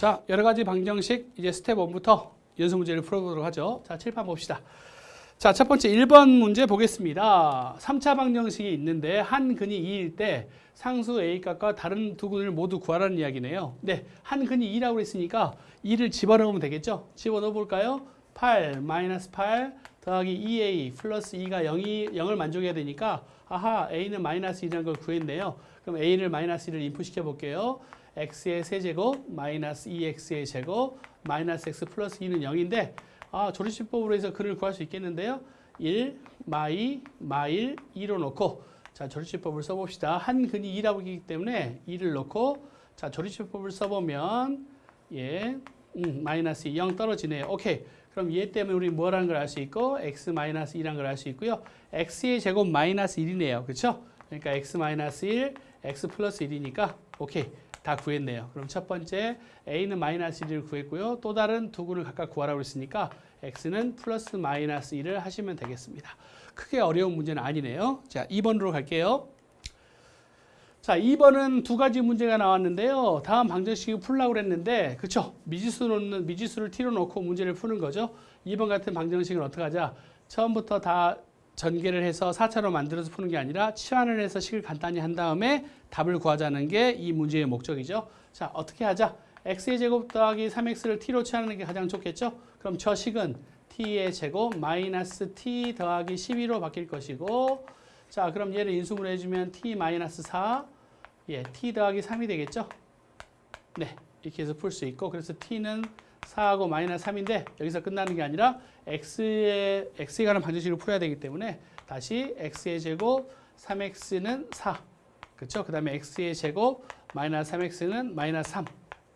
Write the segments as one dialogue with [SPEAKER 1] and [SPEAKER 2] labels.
[SPEAKER 1] 자, 여러 가지 방정식 이제 스텝 1부터 연습 문제를 풀어보도록 하죠. 자, 칠판 봅시다. 자, 첫 번째 1번 문제 보겠습니다. 3차 방정식이 있는데 한 근이 2일 때 상수 A 값과 다른 두 근을 모두 구하라는 이야기네요. 네, 한 근이 2라고 했으니까 2를 집어넣으면 되겠죠? 집어넣어 볼까요? 8 마이너스 8 더하기 2A 플러스 2가 0을 만족해야 되니까 아하, A는 마이너스 2라는 걸 구했네요. 그럼 A를 마이너스 1을 인풋시켜 볼게요. X의 세제곱 마이너스 2X의 제곱 마이너스 X 플러스 2는 0인데 조립식법으로 해서 근을 구할 수 있겠는데요. 1, 마이, 마일, 2로 놓고 자, 조립식법을 써봅시다. 한 근이 2라고 하기 때문에 2를 놓고 자, 조립식법을 써보면 마이너스 2, 0 떨어지네요. 오케이. 그럼 얘 때문에 우리 뭐라는 걸 알 수 있고 x 마이너스 2라는 걸 알 수 있고요. x의 제곱 마이너스 1이네요. 그렇죠? 그러니까 x 마이너스 1, x 플러스 1이니까 오케이. 다 구했네요. 그럼 첫 번째 a는 마이너스 1을 구했고요. 또 다른 두 근을 각각 구하라고 했으니까 x는 플러스 마이너스 1을 하시면 되겠습니다. 크게 어려운 문제는 아니네요. 자, 2번으로 갈게요. 자, 2번은 두 가지 문제가 나왔는데요. 다음 방정식을 풀려고 그랬는데, 그쵸? 미지수를 t로 놓고 문제를 푸는 거죠. 2번 같은 방정식은 어떻게 하자? 처음부터 다 전개를 해서 4차로 만들어서 푸는 게 아니라 치환을 해서 식을 간단히 한 다음에 답을 구하자는 게 이 문제의 목적이죠. 자, 어떻게 하자? x의 제곱 더하기 3x를 t로 치환하는 게 가장 좋겠죠? 그럼 저 식은 t의 제곱 마이너스 t 더하기 12로 바뀔 것이고, 자, 그럼 얘를 인수분해 해주면 t 마이너스 4, t 더하기 3이 되겠죠? 네, 이렇게 해서 풀 수 있고, 그래서 t는 4하고 마이너스 3인데 여기서 끝나는 게 아니라 x에 관한 방정식을 풀어야 되기 때문에 다시 x의 제곱 3x는 4, 그렇죠? 그 다음에 x의 제곱 마이너스 3x는 마이너스 3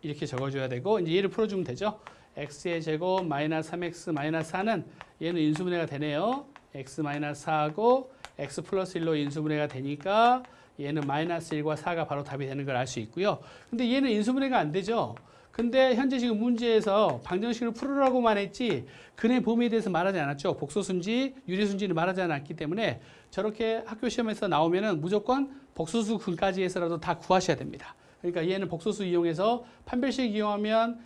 [SPEAKER 1] 이렇게 적어줘야 되고 이제 얘를 풀어주면 되죠. x의 제곱 마이너스 3x 마이너스 4는 얘는 인수분해가 되네요. x 마이너스 4하고 x 플러스 1로 인수분해가 되니까 얘는 마이너스 1과 4가 바로 답이 되는 걸 알 수 있고요. 근데 얘는 인수분해가 안 되죠. 근데 현재 지금 문제에서 방정식을 풀으라고만 했지 근의 범위에 대해서 말하지 않았죠. 복소수인지 유리수인지는 말하지 않았기 때문에 저렇게 학교 시험에서 나오면은 무조건 복소수 근까지 해서라도 다 구하셔야 됩니다. 그러니까 얘는 복소수 이용해서 판별식 이용하면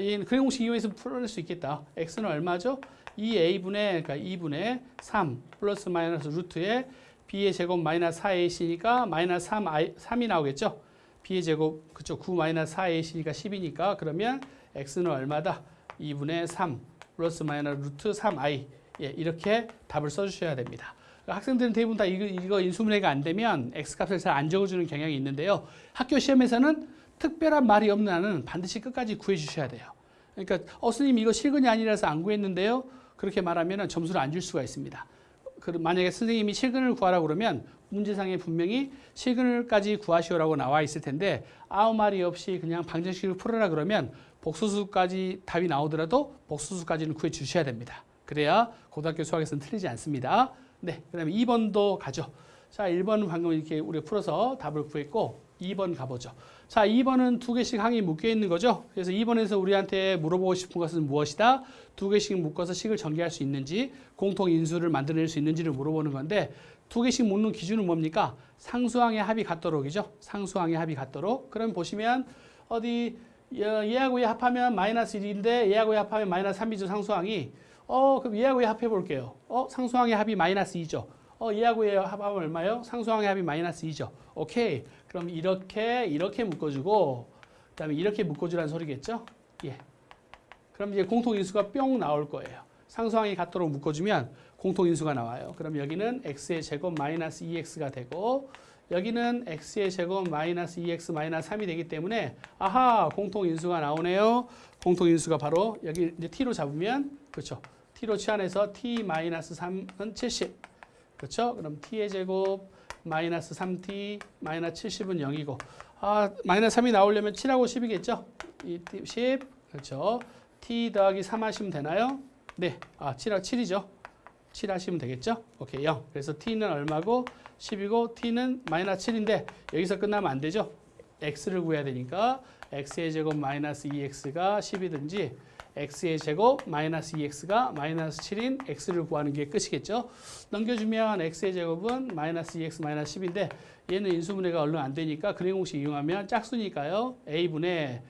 [SPEAKER 1] 얘는 근의 공식 이용해서 풀어낼 수 있겠다. x는 얼마죠? 2a분의 그러니까 2분의 3 플러스 마이너스 루트에 b의 제곱 마이너스 4ac니까 마이너스 3이 나오겠죠. b의 제곱 그쪽 9 마이너스 4ac니까 10이니까 그러면 x는 얼마다? 2분의 3 플러스 마이너스 루트 3i 이렇게 답을 써주셔야 됩니다. 학생들은 대부분 다 이거 인수분해가 안 되면 x값을 잘 안 적어주는 경향이 있는데요. 학교 시험에서는 특별한 말이 없는 한은 반드시 끝까지 구해주셔야 돼요. 그러니까 선생님 이거 실근이 아니라서 안 구했는데요. 그렇게 말하면 점수를 안 줄 수가 있습니다. 만약에 선생님이 실근을 구하라고 그러면 문제상에 분명히 실근을까지 구하시오라고 나와 있을 텐데 아무 말이 없이 그냥 방정식을 풀어라 그러면 복소수까지 답이 나오더라도 복소수까지는 구해 주셔야 됩니다. 그래야 고등학교 수학에서는 틀리지 않습니다. 네, 그 다음에 2번도 가죠. 자, 1번은 방금 이렇게 우리가 풀어서 답을 구했고 2번 가보죠. 자, 2번은 두 개씩 항이 묶여 있는 거죠. 그래서 2번에서 우리한테 물어보고 싶은 것은 무엇이다? 두 개씩 묶어서 식을 전개할 수 있는지 공통 인수를 만들어낼 수 있는지를 물어보는 건데 두 개씩 묶는 기준은 뭡니까? 상수항의 합이 같도록이죠. 상수항의 합이 같도록. 그럼 보시면 어디 얘하고 얘 합하면 마이너스 1인데 얘하고 얘 합하면 마이너스 3이죠. 상수항이. 그럼 얘하고 얘 합해 볼게요. 상수항의 합이 마이너스 2죠. 얘하고 얘 합하면 얼마요? 상수항의 합이 마이너스 2죠. 오케이. 그럼 이렇게 묶어주고 그다음에 이렇게 묶어주라는 소리겠죠? 예. 그럼 이제 공통인수가 뿅 나올 거예요. 상수항이 같도록 묶어주면 공통인수가 나와요. 그럼 여기는 x의 제곱 마이너스 2x가 되고 여기는 x의 제곱 마이너스 2x 마이너스 3이 되기 때문에 아하, 공통인수가 나오네요. 공통인수가 바로 여기 이제 t로 잡으면 그렇죠. t로 치환해서 t 마이너스 3은 70. 그렇죠? 그럼 t의 제곱 마이너스 3t 마이너스 70은 0이고 마이너스 3이 나오려면 7하고 10이겠죠? 10 그렇죠? t 더하기 3 하시면 되나요? 네, 7이죠? 7 하시면 되겠죠? 오케이, 0. 그래서 t는 얼마고 10이고 t는 마이너스 7인데 여기서 끝나면 안 되죠? x를 구해야 되니까 x의 제곱 마이너스 2x가 10이든지 x의 제곱 마이너스 2x가 마이너스 7인 x를 구하는 게 끝이겠죠. 넘겨주면 x의 제곱은 마이너스 2x 마이너스 10인데 얘는 인수분해가 얼른 안 되니까 근의 공식 이용하면 짝수니까요. a분의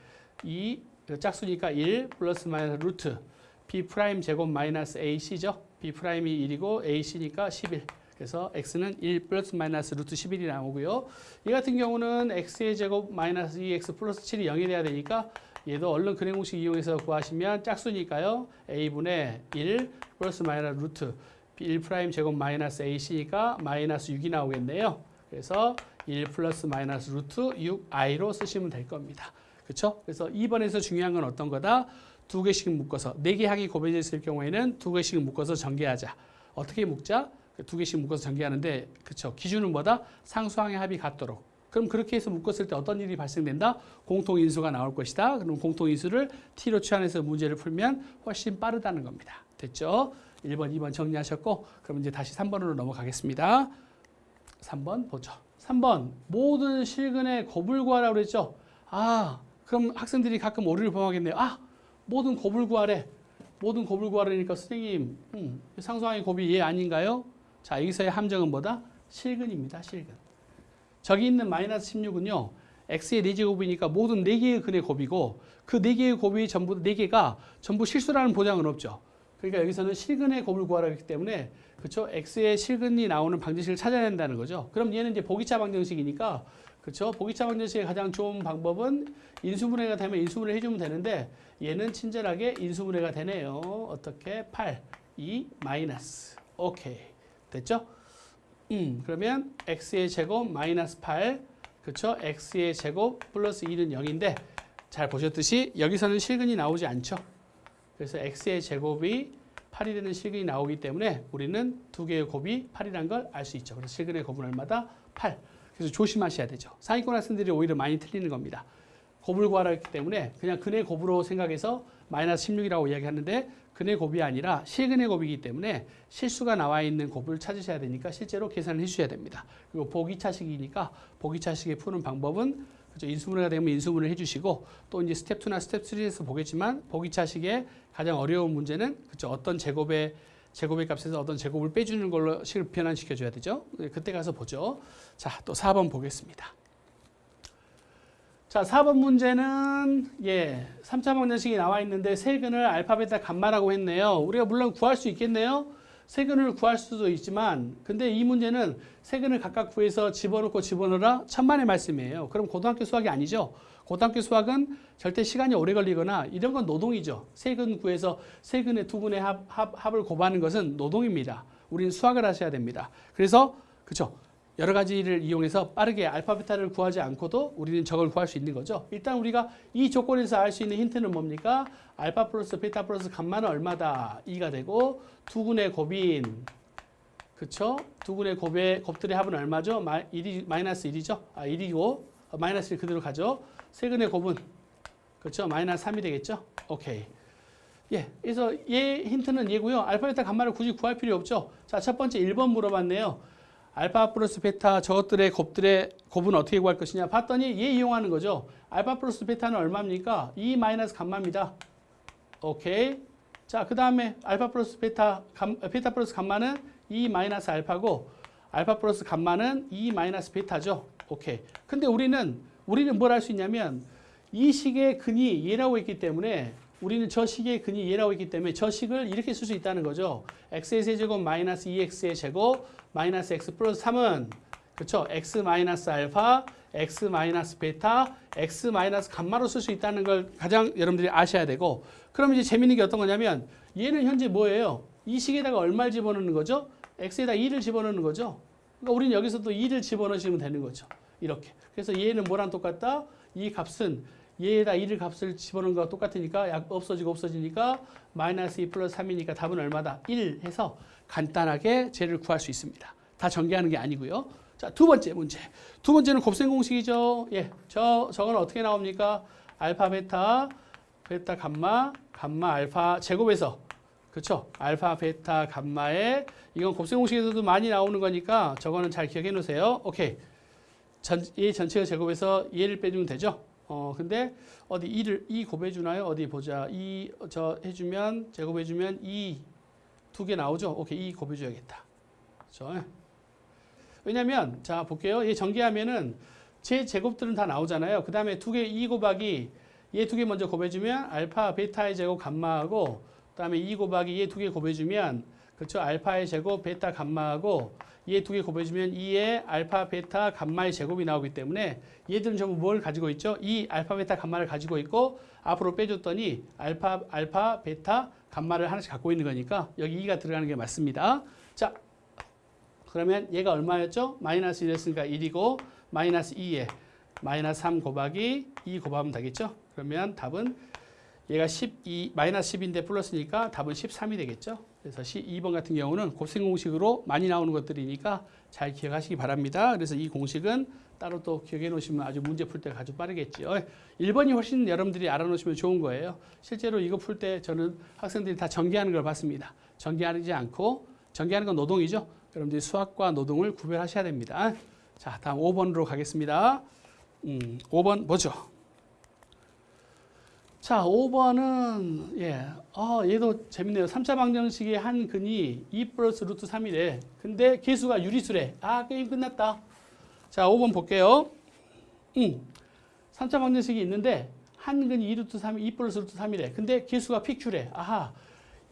[SPEAKER 1] 2 짝수니까 1 플러스 마이너스 루트 b 프라임 제곱 마이너스 ac죠. b 프라임이 1이고 ac니까 11. 그래서 x는 1 플러스 마이너스 루트 11이 나오고요. 이 같은 경우는 x의 제곱 마이너스 2x 플러스 7이 0이 돼야 되니까 얘도 얼른 근해 공식 이용해서 구하시면 짝수니까요. a분의 1 플러스 마이너스 루트 1 프라임 제곱 마이너스 ac니까 마이너스 6이 나오겠네요. 그래서 1 플러스 마이너스 루트 6i로 쓰시면 될 겁니다. 그렇죠? 그래서 2번에서 중요한 건 어떤 거다? 두 개씩 묶어서 4개 항이 곱해져 있을 경우에는 두 개씩 묶어서 전개하자. 어떻게 묶자? 두 개씩 묶어서 전개하는데 그렇죠. 기준은 뭐다? 상수항의 합이 같도록. 그럼 그렇게 해서 묶었을 때 어떤 일이 발생된다? 공통인수가 나올 것이다. 그럼 공통인수를 t로 취한해서 문제를 풀면 훨씬 빠르다는 겁니다. 됐죠? 1번, 2번 정리하셨고 그럼 이제 다시 3번으로 넘어가겠습니다. 3번 보죠. 3번 모든 실근의 곱을 구하라고 그랬죠. 아 그럼 학생들이 가끔 오류를 범하겠네요. 아 모든 곱을 구하래. 모든 곱을 구하라니까 선생님 상수항의 곱이 얘 아닌가요? 자 여기서의 함정은 뭐다? 실근입니다. 실근. 저기 있는 마이너스 16은요. x의 4제곱이니까 모든 4개의 근의 곱이고 그 4개의 곱이 전부 4개가 전부 실수라는 보장은 없죠. 그러니까 여기서는 실근의 곱을 구하라 했기 때문에 그렇죠? x의 실근이 나오는 방정식을 찾아야 된다는 거죠. 그럼 얘는 이제 보기차 방정식이니까 그렇죠? 보기차 방정식의 가장 좋은 방법은 인수분해가 되면 인수분해 해주면 되는데 얘는 친절하게 인수분해가 되네요. 어떻게? 8, 2, 마이너스. 오케이. 됐죠? 그러면 x의 제곱 마이너스 8 그렇죠? x의 제곱 플러스 2는 0인데 잘 보셨듯이 여기서는 실근이 나오지 않죠. 그래서 x의 제곱이 8이 되는 실근이 나오기 때문에 우리는 두 개의 곱이 8이라는 걸 알 수 있죠. 그래서 실근의 곱은 얼마다? 8. 그래서 조심하셔야 되죠. 상위권 학생들이 오히려 많이 틀리는 겁니다. 곱을 구하라 했기 때문에 그냥 근의 곱으로 생각해서 마이너스 16이라고 이야기하는데 근의 곱이 아니라 실근의 곱이기 때문에 실수가 나와 있는 곱을 찾으셔야 되니까 실제로 계산을 해주셔야 됩니다. 그리고 보기차식이니까 보기차식에 푸는 방법은 그렇죠? 인수분해가 되면 인수분해를 해주시고 또 이제 스텝 2나 스텝 3에서 보겠지만 보기차식의 가장 어려운 문제는 그렇죠? 어떤 제곱의 값에서 어떤 제곱을 빼주는 걸로 식을 변환시켜줘야 되죠. 그때 가서 보죠. 자, 또 4번 보겠습니다. 자, 4번 문제는 3차 방정식이 나와 있는데 세근을 알파, 베타, 감마라고 했네요. 우리가 물론 구할 수 있겠네요. 세근을 구할 수도 있지만 근데 이 문제는 세근을 각각 구해서 집어넣고 집어넣으라 천만의 말씀이에요. 그럼 고등학교 수학이 아니죠. 고등학교 수학은 절대 시간이 오래 걸리거나 이런 건 노동이죠. 세근 구해서 세근의 두 근의 합을 곱하는 것은 노동입니다. 우리는 수학을 하셔야 됩니다. 그래서 그렇죠. 여러 가지를 이용해서 빠르게 알파, 베타를 구하지 않고도 우리는 저걸 구할 수 있는 거죠. 일단 우리가 이 조건에서 알 수 있는 힌트는 뭡니까? 알파 플러스 베타 플러스 감마는 얼마다? 2가 되고 두 근의 곱인 그쵸? 두 근의 곱들의 합은 얼마죠? 마이너스 1이죠? 1이고 마이너스 1 그대로 가죠. 세 근의 곱은 그렇죠? 마이너스 3이 되겠죠? 오케이. 그래서 얘 힌트는 얘고요. 알파, 베타, 감마를 굳이 구할 필요 없죠. 자, 첫 번째 1번 물어봤네요. 알파 플러스 베타 저것들의 곱은 어떻게 구할 것이냐 봤더니 얘 이용하는 거죠. 알파 플러스 베타는 얼마입니까? 2 마이너스 감마입니다. 오케이. 자, 그 다음에 알파 플러스 베타 플러스 감마는 2 마이너스 알파고 알파 플러스 감마는 2 마이너스 베타죠. 오케이. 근데 우리는 뭘 할 수 있냐면 이 식의 근이 얘라고 했기 때문에 우리는 저 식의 근이 얘라고 했기 때문에 저 식을 이렇게 쓸 수 있다는 거죠. x의 세제곱 마이너스 2x의 제곱 마이너스 x 플러스 3은 그렇죠? x 마이너스 알파, x 마이너스 베타, x 마이너스 감마로 쓸 수 있다는 걸 가장 여러분들이 아셔야 되고 그럼 이제 재밌는 게 어떤 거냐면 얘는 현재 뭐예요? 이 식에다가 얼마를 집어넣는 거죠? x에다 2를 집어넣는 거죠. 그러니까 우리는 여기서도 2를 집어넣으시면 되는 거죠. 이렇게. 그래서 얘는 뭐랑 똑같다? 이 값은 얘에다 1을 값을 집어넣는 거와 똑같으니까 없어지니까 마이너스 2 플러스 3이니까 답은 얼마다? 1 해서 간단하게 쟤를 구할 수 있습니다. 다 전개하는 게 아니고요. 자, 두 번째 문제. 두 번째는 곱셈 공식이죠. 저건 어떻게 나옵니까? 알파, 베타, 감마, 알파 제곱에서 그렇죠? 알파, 베타, 감마에 이건 곱셈 공식에서도 많이 나오는 거니까 저거는 잘 기억해 놓으세요. 오케이. 얘 전체의 제곱에서 얘를 빼주면 되죠. 근데 어디 2 곱해주나요? 어디 보자. 2 해주면 제곱해주면 2 두 개 나오죠. 오케이, 2 곱해줘야겠다. 그렇죠? 왜냐면 자 볼게요. 얘 전개하면은 제 제곱들은 다 나오잖아요. 그 다음에 두 개 2 곱하기 얘 두 개 먼저 곱해주면 알파 베타의 제곱 감마하고 그다음에 2 곱하기 얘 두 개 곱해주면 그렇죠? 알파의 제곱 베타 감마하고 얘 두 개 곱해주면 2의 알파 베타 감마의 제곱이 나오기 때문에 얘들은 전부 뭘 가지고 있죠? 이 알파 베타 감마를 가지고 있고 앞으로 빼줬더니 알파 베타 감마를 하나씩 갖고 있는 거니까 여기 2가 들어가는 게 맞습니다. 자, 그러면 얘가 얼마였죠? 마이너스 1이었으니까 1이고 마이너스 2에 마이너스 3 곱하기 2 곱하면 되겠죠? 그러면 답은 얘가 12, 마이너스 10인데 플러스니까 답은 13이 되겠죠? 그래서 2번 같은 경우는 곱셈 공식으로 많이 나오는 것들이니까 잘 기억하시기 바랍니다. 그래서 이 공식은 따로 또 기억해 놓으시면 아주 문제 풀 때 아주 빠르겠죠. 1번이 훨씬 여러분들이 알아놓으시면 좋은 거예요. 실제로 이거 풀 때 저는 학생들이 다 전개하는 걸 봤습니다. 전개하지 않고, 전개하는 건 노동이죠. 여러분들이 수학과 노동을 구별하셔야 됩니다. 자, 다음 5번으로 가겠습니다. 5번 보죠. 자, 5번은 얘도 재밌네요. 3차 방정식의 한 근이 2 플러스 루트 3이래. 근데 계수가 유리수래. 게임 끝났다. 자, 5번 볼게요. 3차 방정식이 있는데 한 근이 2 루트 3, 2 플러스 루트 3이래. 근데 계수가 PQ래.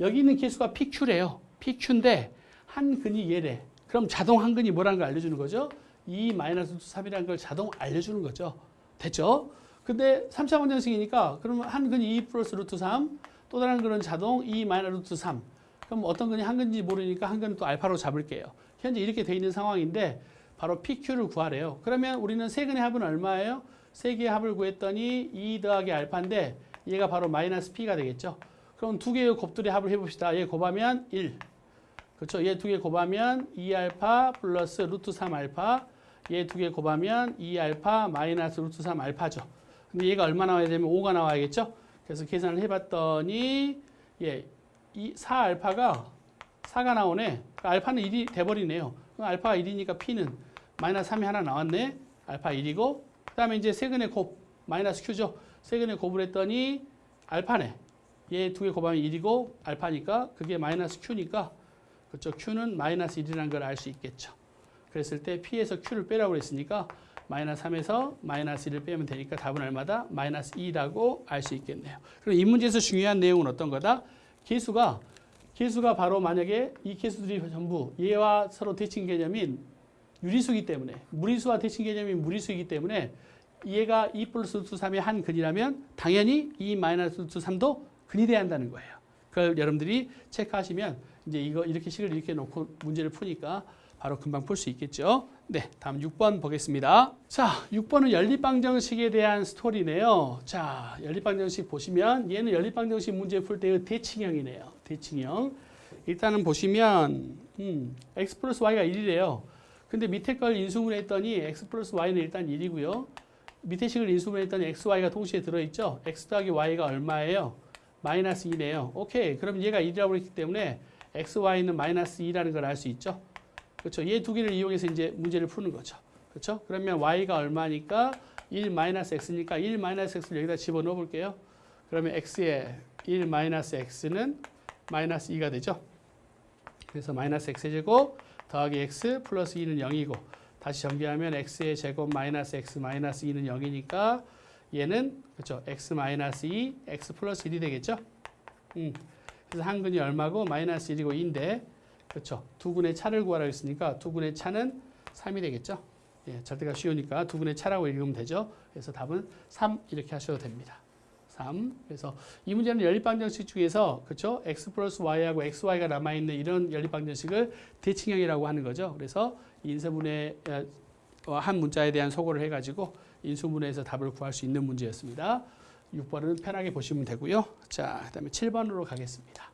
[SPEAKER 1] 여기 있는 계수가 PQ래요. PQ인데 한 근이 얘래. 그럼 자동 한 근이 뭐라는 걸 알려주는 거죠? 2 마이너스 루트 3이라는 걸 자동 알려주는 거죠. 됐죠? 근데 3차 방정식이니까 그러면 한 근이 2 플러스 루트 3, 또 다른 근은 자동 2 마이너스 루트 3. 그럼 어떤 근이 한 근인지 모르니까 한 근은 또 알파로 잡을게요. 현재 이렇게 돼 있는 상황인데 바로 PQ를 구하래요. 그러면 우리는 세 근의 합은 얼마예요? 세 개의 합을 구했더니 2 더하기 알파인데 얘가 바로 마이너스 P가 되겠죠. 그럼 두 개의 곱들의 합을 해봅시다. 얘 곱하면 1. 그렇죠. 얘 두 개 곱하면 2알파 플러스 루트 3알파. 얘 두 개 곱하면 2알파 마이너스 루트 3알파죠. 근데 얘가 얼마 나와야 되면 5가 나와야겠죠? 그래서 계산을 해봤더니 4알파가 4가 나오네. 그러니까 알파는 1이 돼버리네요. 그럼 알파가 1이니까 P는 마이너스 3이 하나 나왔네. 알파 1이고 그 다음에 이제 세근의 곱 마이너스 Q죠. 세근의 곱을 했더니 알파네. 얘 두 개 곱하면 1이고 알파니까 그게 마이너스 Q니까 그렇죠. Q는 마이너스 1이라는 걸 알 수 있겠죠. 그랬을 때 P에서 Q를 빼라고 그랬으니까 마이너스 3에서 마이너스 1을 빼면 되니까 답은 얼마다? 마이너스 2라고 알 수 있겠네요. 그럼 이 문제에서 중요한 내용은 어떤 거다? 계수가 바로 만약에 이 계수들이 전부 얘와 서로 대칭 개념인 유리수이기 때문에 무리수와 대칭 개념인 무리수이기 때문에 얘가 2 플러스 루트 3의 한 근이라면 당연히 2 마이너스 루트 3도 근이 돼야 한다는 거예요. 그걸 여러분들이 체크하시면 이제 이거 이렇게 식을 이렇게 놓고 문제를 푸니까 바로 금방 풀 수 있겠죠. 네, 다음 6번 보겠습니다. 자, 6번은 연립방정식에 대한 스토리네요. 자, 연립방정식 보시면 얘는 연립방정식 문제 풀 때의 대칭형이네요. 대칭형. 일단은 보시면 x 플러스 y가 1이래요. 근데 밑에 걸 인수분해했더니 x 플러스 y는 일단 1이고요. 밑에 식을 인수분해했더니 x, y가 동시에 들어있죠. x 더하기 y가 얼마예요? 마이너스 2네요. 오케이. 그럼 얘가 1이라고 했기 때문에 x, y는 마이너스 2라는 걸 알 수 있죠. 그렇죠. 얘 두 개를 이용해서 이제 문제를 푸는 거죠. 그렇죠. 그러면 y가 얼마니까 1 마이너스 x니까 1 마이너스 x를 여기다 집어넣어 볼게요. 그러면 x의 1 마이너스 x는 마이너스 2가 되죠. 그래서 마이너스 x의 제곱 더하기 x 플러스 2는 0이고 다시 전개하면 x의 제곱 마이너스 x 마이너스 2는 0이니까 얘는 그렇죠. x 마이너스 2, x 플러스 1이 되겠죠. 그래서 한 근이 얼마고 마이너스 1이고 2인데 그렇죠. 두 근의 차를 구하라고 했으니까 두 근의 차는 3이 되겠죠. 예, 절대가 쉬우니까 두 근의 차라고 읽으면 되죠. 그래서 답은 3 이렇게 하셔도 됩니다. 3. 그래서 이 문제는 연립방정식 중에서 그렇죠. x 플러스 y하고 xy가 남아있는 이런 연립방정식을 대칭형이라고 하는 거죠. 그래서 인수분해 한 문자에 대한 소거를 해가지고 인수분해에서 답을 구할 수 있는 문제였습니다. 6번은 편하게 보시면 되고요. 자, 그다음에 7번으로 가겠습니다.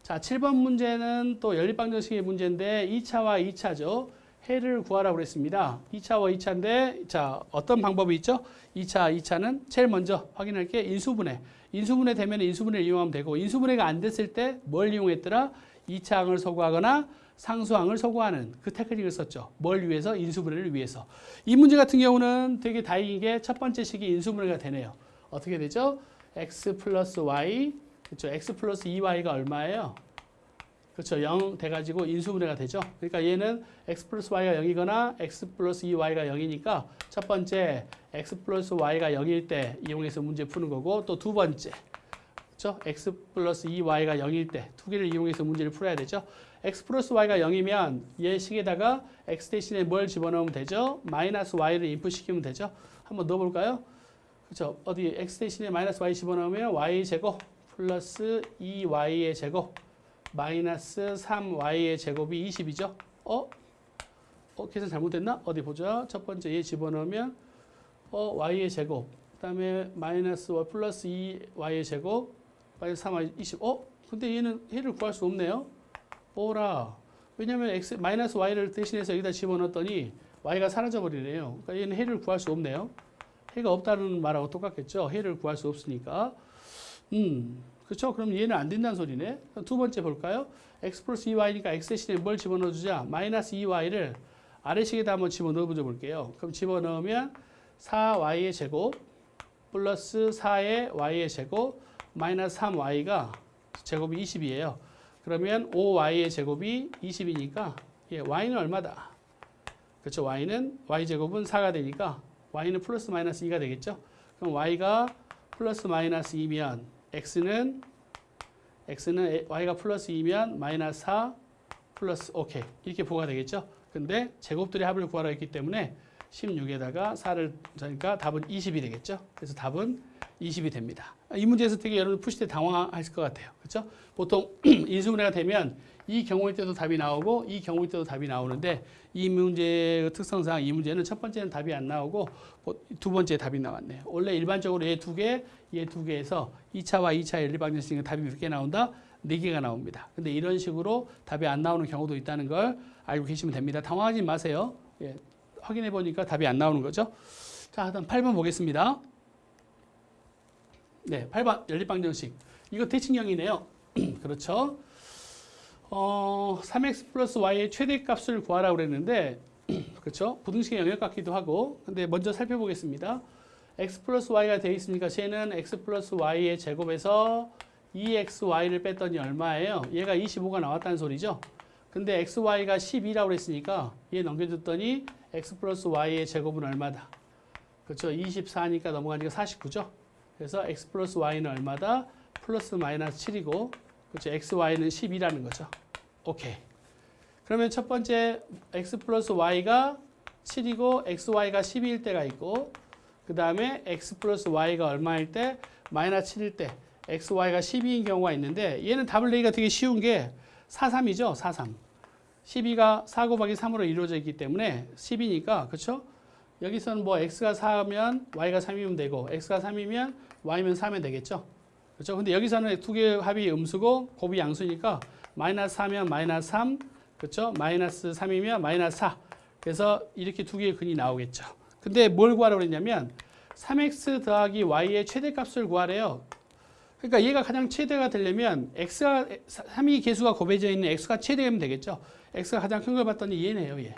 [SPEAKER 1] 자, 7번 문제는 또 연립방정식의 문제인데 2차와 2차죠. 해를 구하라고 그랬습니다. 2차와 2차인데 자, 어떤 방법이 있죠? 2차는 제일 먼저 확인할 게 인수분해. 인수분해 되면 인수분해를 이용하면 되고 인수분해가 안 됐을 때 뭘 이용했더라? 2차항을 소구하거나 상수항을 소구하는 그 테크닉을 썼죠. 뭘 위해서? 인수분해를 위해서. 이 문제 같은 경우는 되게 다행인 게 첫 번째 식이 인수분해가 되네요. 어떻게 되죠? x 플러스 y 그렇죠. x 플러스 2y가 얼마예요? 그렇죠. 0 돼가지고 인수분해가 되죠. 그러니까 얘는 x 플러스 y가 0이거나 x 플러스 2y가 0이니까 첫 번째 x 플러스 y가 0일 때 이용해서 문제 푸는 거고 또 두 번째 그렇죠? x 플러스 2y가 0일 때 두 개를 이용해서 문제를 풀어야 되죠. x 플러스 y가 0이면 얘 식에다가 x 대신에 뭘 집어넣으면 되죠? 마이너스 y를 인풋시키면 되죠. 한번 넣어볼까요? 그렇죠. 어디 x 대신에 마이너스 y 집어넣으면 y 제곱 플러스 2y의 제곱 마이너스 3y의 제곱이 20이죠. 계산 잘못됐나? 어디 보자. 첫 번째 얘 집어넣으면 y의 제곱 그 다음에 마이너스 y 플러스 2y의 제곱 마이너스 3y 20. 근데 얘는 해를 구할 수 없네요. 뭐라? 왜냐면 x 마이너스 y를 대신해서 여기다 집어넣었더니 y가 사라져 버리네요. 그러니까 얘는 해를 구할 수 없네요. 해가 없다는 말하고 똑같겠죠. 해를 구할 수 없으니까. 그렇죠? 그럼 얘는 안 된다는 소리네. 두 번째 볼까요? x 플러스 2y니까 x 대신에 뭘 집어넣어주자? 마이너스 2y를 아래식에다 한번 집어넣어 볼게요. 그럼 집어넣으면 4y의 제곱 플러스 4의 y의 제곱 마이너스 3y가 제곱이 20이에요. 그러면 5y의 제곱이 20이니까 y는 얼마다? 그렇죠. y는 y제곱은 4가 되니까 y는 플러스 마이너스 2가 되겠죠. 그럼 y가 플러스 마이너스 2면 x는 y가 플러스 2면 마이너스 4 플러스 오케이 이렇게 보가 되겠죠. 근데 제곱들의 합을 구하라 했기 때문에 16에다가 4를 넣으니까 답은 20이 되겠죠. 그래서 답은 20이 됩니다. 이 문제에서 되게 여러분 푸실 때 당황하실 것 같아요. 그렇죠? 보통 인수분해가 되면 이 경우일 때도 답이 나오고 이 경우일 때도 답이 나오는데 이 문제의 특성상 이 문제는 첫 번째는 답이 안 나오고 두 번째 답이 나왔네요. 원래 일반적으로 얘 두 개에서 2차와 2차 연립방정식은 답이 몇 개 나온다? 4개가 나옵니다. 근데 이런 식으로 답이 안 나오는 경우도 있다는 걸 알고 계시면 됩니다. 당황하지 마세요. 확인해 보니까 답이 안 나오는 거죠. 자, 다음 8번 보겠습니다. 네, 8번 연립방정식. 이거 대칭형이네요. 그렇죠. 3x 플러스 y의 최대값을 구하라고 그랬는데 그렇죠. 부등식의 영역 같기도 하고 근데 먼저 살펴보겠습니다. x 플러스 y가 되어 있으니까 쟤는 x 플러스 y의 제곱에서 2xy를 뺐더니 얼마예요? 얘가 25가 나왔다는 소리죠. 근데 xy가 12라고 그랬으니까 얘 넘겨줬더니 x 플러스 y의 제곱은 얼마다? 그렇죠. 24니까 넘어가니까 49죠. 그래서 x 플러스 y는 얼마다? 플러스 마이너스 7이고 그렇죠. xy는 12라는 거죠. 오케이. 그러면 첫 번째 x 플러스 y가 7이고 xy가 12일 때가 있고 그 다음에 x 플러스 y가 얼마일 때? 마이너스 7일 때 xy가 12인 경우가 있는데 얘는 답을 내기가 되게 쉬운 게 43이죠. 43. 12가 4 곱하기 3으로 이루어져 있기 때문에 10이니까 그렇죠? 여기서는 뭐 x가 4면 y가 3이면 되고 x가 3이면 y면 4면 되겠죠. 그렇죠? 근데 여기서는 두 개의 합이 음수고 곱이 양수니까 마이너스 4면 마이너스 3 그렇죠? 마이너스 3이면 마이너스 4 그래서 이렇게 두 개의 근이 나오겠죠. 근데 뭘 구하라고 그랬냐면 3x 더하기 y의 최대값을 구하래요. 그러니까 얘가 가장 최대가 되려면 x가 3이 개수가 곱해져 있는 x가 최대면 되겠죠. x가 가장 큰 걸 봤더니 얘네요, 얘.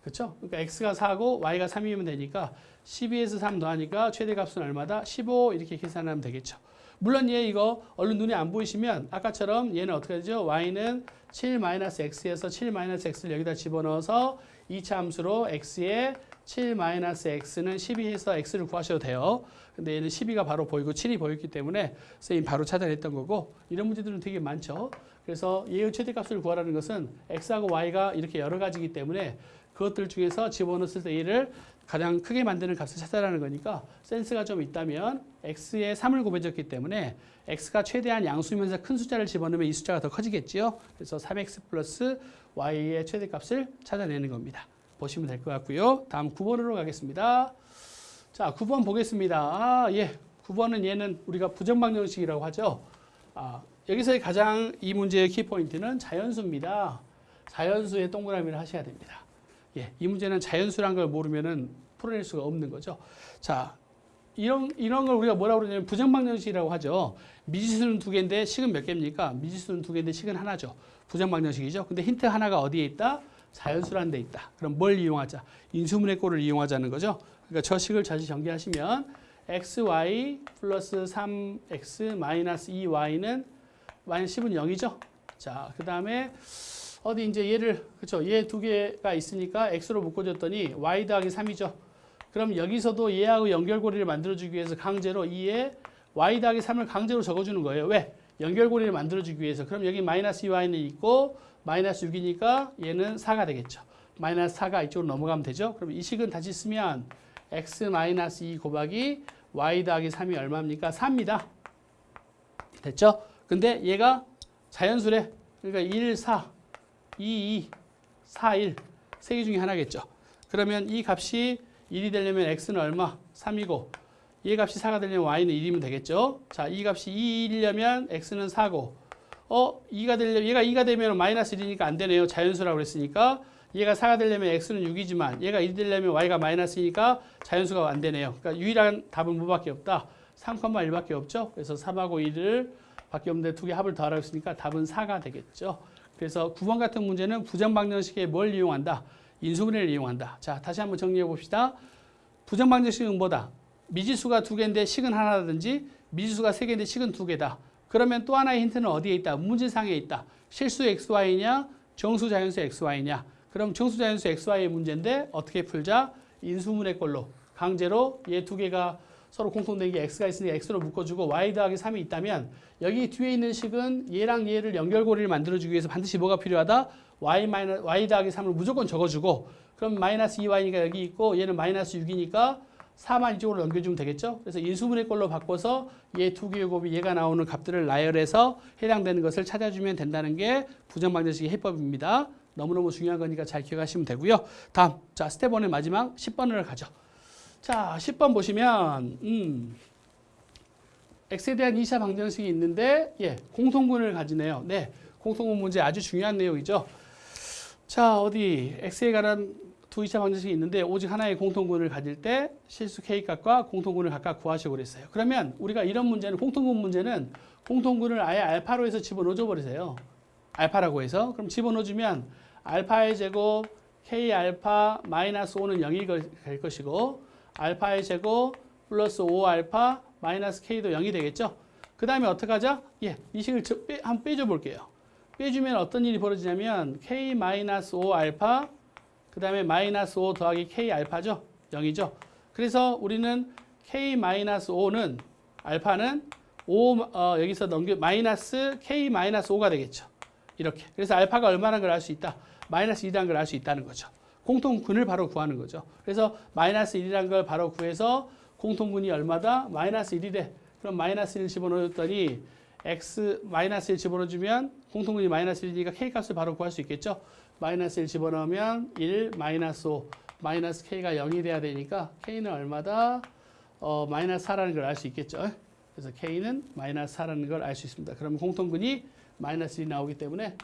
[SPEAKER 1] 그렇죠? 그러니까 x가 4고 y가 3이면 되니까 12에서 3 더하니까 최대값은 얼마다? 15 이렇게 계산하면 되겠죠. 물론 얘 이거 얼른 눈에 안 보이시면 아까처럼 얘는 어떻게 되죠? y는 7-x에서 7-x를 여기다 집어넣어서 2차 함수로 x에 7-x는 12해서 x를 구하셔도 돼요. 근데 얘는 12가 바로 보이고 7이 보였기 때문에 선생님 바로 찾아냈던 거고 이런 문제들은 되게 많죠. 그래서 얘의 최대값을 구하라는 것은 x하고 y가 이렇게 여러 가지이기 때문에 그것들 중에서 집어넣었을 때 얘를 가장 크게 만드는 값을 찾아라는 거니까 센스가 좀 있다면 x에 3을 곱해줬기 때문에 x가 최대한 양수면서 큰 숫자를 집어넣으면 이 숫자가 더 커지겠죠. 그래서 3x 플러스 y의 최대값을 찾아내는 겁니다. 보시면 될 것 같고요. 다음 9번으로 가겠습니다. 자, 9번 보겠습니다. 9번은 얘는 우리가 부정방정식이라고 하죠. 여기서의 가장 이 문제의 키포인트는 자연수입니다. 자연수의 동그라미를 하셔야 됩니다. 이 문제는 자연수란 걸 모르면은 풀어낼 수가 없는 거죠. 자, 이런 걸 우리가 뭐라고 그러냐면 부정방정식이라고 하죠. 미지수는 두 개인데 식은 몇 개입니까? 미지수는 두 개인데 식은 하나죠. 부정방정식이죠. 근데 힌트 하나가 어디에 있다? 자연수라는 데 있다. 그럼 뭘 이용하자? 인수분해 꼴을 이용하자는 거죠. 그러니까 저 식을 다시 전개하시면 xy 플러스 3x 마이너스 2y는 마이너스 10은 0이죠. 자, 그 다음에 어디 이제 얘를, 그쵸? 얘 두 개가 있으니까 x로 묶어줬더니 y 더하기 3이죠. 그럼 여기서도 얘하고 연결고리를 만들어주기 위해서 강제로 2에 y 더하기 3을 강제로 적어주는 거예요. 왜? 연결고리를 만들어주기 위해서. 그럼 여기 마이너스 2y는 있고 마이너스 6이니까 얘는 4가 되겠죠. 마이너스 4가 이쪽으로 넘어가면 되죠. 그럼 이 식은 다시 쓰면 x 마이너스 2 곱하기 y 더하기 3이 얼마입니까? 4입니다. 됐죠? 근데 얘가 자연수래. 그러니까 1, 4, 2, 2, 4, 1. 세 개 중에 하나겠죠. 그러면 이 값이 1이 되려면 x는 얼마? 3이고 얘 값이 4가 되려면 y는 1이면 되겠죠. 자, 이 값이 2이려면 x는 4고 2가 되려면 얘가 2가 되면 마이너스 1이니까 안 되네요. 자연수라고 그랬으니까 얘가 4가 되려면 x는 6이지만 얘가 1이 되려면 y가 마이너스니까 자연수가 안 되네요. 그러니까 유일한 답은 뭐밖에 없다? 3,1밖에 없죠. 그래서 3하고 1을 밖에 없는데 두 개 합을 더하라고 했으니까 답은 4가 되겠죠. 그래서 9번 같은 문제는 부정방정식에 뭘 이용한다? 인수분해를 이용한다. 자, 다시 한번 정리해 봅시다. 부정방정식은 뭐다? 미지수가 두 개인데 식은 하나라든지 미지수가 세 개인데 식은 두 개다. 그러면 또 하나의 힌트는 어디에 있다? 문제상에 있다. 실수 xy냐? 정수 자연수 xy냐? 그럼 정수 자연수 xy의 문제인데 어떻게 풀자? 인수분해 걸로 강제로 얘 두 개가 서로 공통된 게 x가 있으니까 x로 묶어주고 y 더하기 3이 있다면 여기 뒤에 있는 식은 얘랑 얘를 연결고리를 만들어주기 위해서 반드시 뭐가 필요하다? y 더하기 3을 무조건 적어주고 그럼 마이너스 2y니까 여기 있고 얘는 마이너스 6이니까 4만 이쪽으로 넘겨주면 되겠죠. 그래서 인수분해 걸로 바꿔서 얘 두 개의 곱이 얘가 나오는 값들을 나열해서 해당되는 것을 찾아주면 된다는 게 부정방정식의 해법입니다. 너무너무 중요한 거니까 잘 기억하시면 되고요. 다음, 자 스텝 1의 마지막 10번을 가죠. 자 10번 보시면 x에 대한 2차 방정식이 있는데 공통분을 가지네요. 네, 공통분 문제 아주 중요한 내용이죠. 자 어디 x에 관한 두 2차 방정식이 있는데 오직 하나의 공통분을 가질 때 실수 k값과 공통분을 각각 구하시고 그랬어요. 그러면 우리가 이런 문제는 공통분 문제는 공통분을 아예 알파로 해서 집어넣어 버리세요. 알파라고 해서 그럼 집어넣어주면 알파의 제곱 k 알파 마이너스 5는 0이 될 것이고 알파의 제곱 플러스 5알파 마이너스 k도 0이 되겠죠. 그 다음에 어떻게 하자? 이 식을 한번 빼줘 볼게요. 빼주면 어떤 일이 벌어지냐면 k 마이너스 5알파 그 다음에 마이너스 5 더하기 k 알파죠. 0이죠. 그래서 우리는 k 마이너스 5는 알파는 5 여기서 마이너스 k 마이너스 5가 되겠죠. 이렇게. 그래서 알파가 얼마나 걸 알 수 있다? 마이너스 1이라는 걸 알 수 있다는 거죠. 공통분을 바로 구하는 거죠. 그래서 마이너스 1이라는 걸 바로 구해서 공통분이 얼마다? 마이너스 1이래. 그럼 마이너스 1 집어넣었더니 x 마이너스 1 집어넣어주면 공통분이 마이너스 1이니까 k 값을 바로 구할 수 있겠죠. 마이너스 1 집어넣으면 1 마이너스 5 마이너스 k가 0이 돼야 되니까 k는 얼마다? 마이너스 4라는 걸 알 수 있겠죠. 그래서 k는 마이너스 4라는 걸 알 수 있습니다. 그러면 공통분이 마이너스 1이 나오기 때문에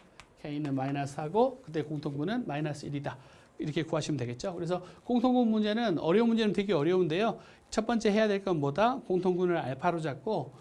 [SPEAKER 1] k는 마이너스 4고 그때 공통분은 마이너스 1이다. 이렇게 구하시면 되겠죠. 그래서 공통분 문제는 어려운 문제는 되게 어려운데요. 첫 번째 해야 될 건 뭐다? 공통분을 알파로 잡고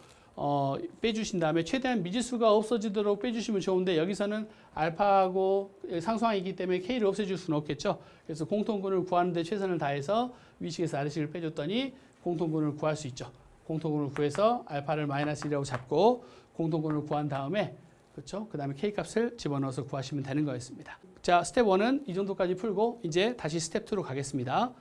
[SPEAKER 1] 빼주신 다음에 최대한 미지수가 없어지도록 빼주시면 좋은데 여기서는 알파하고 상수항이기 때문에 k를 없애줄 수는 없겠죠. 그래서 공통분을 구하는 데 최선을 다해서 위식에서 아래식을 빼줬더니 공통분을 구할 수 있죠. 공통분을 구해서 알파를 마이너스 1이라고 잡고 공통분을 구한 다음에 그렇죠? 그 다음에 k값을 집어넣어서 구하시면 되는 거였습니다. 자, 스텝 1은 이 정도까지 풀고 이제 다시 스텝 2로 가겠습니다.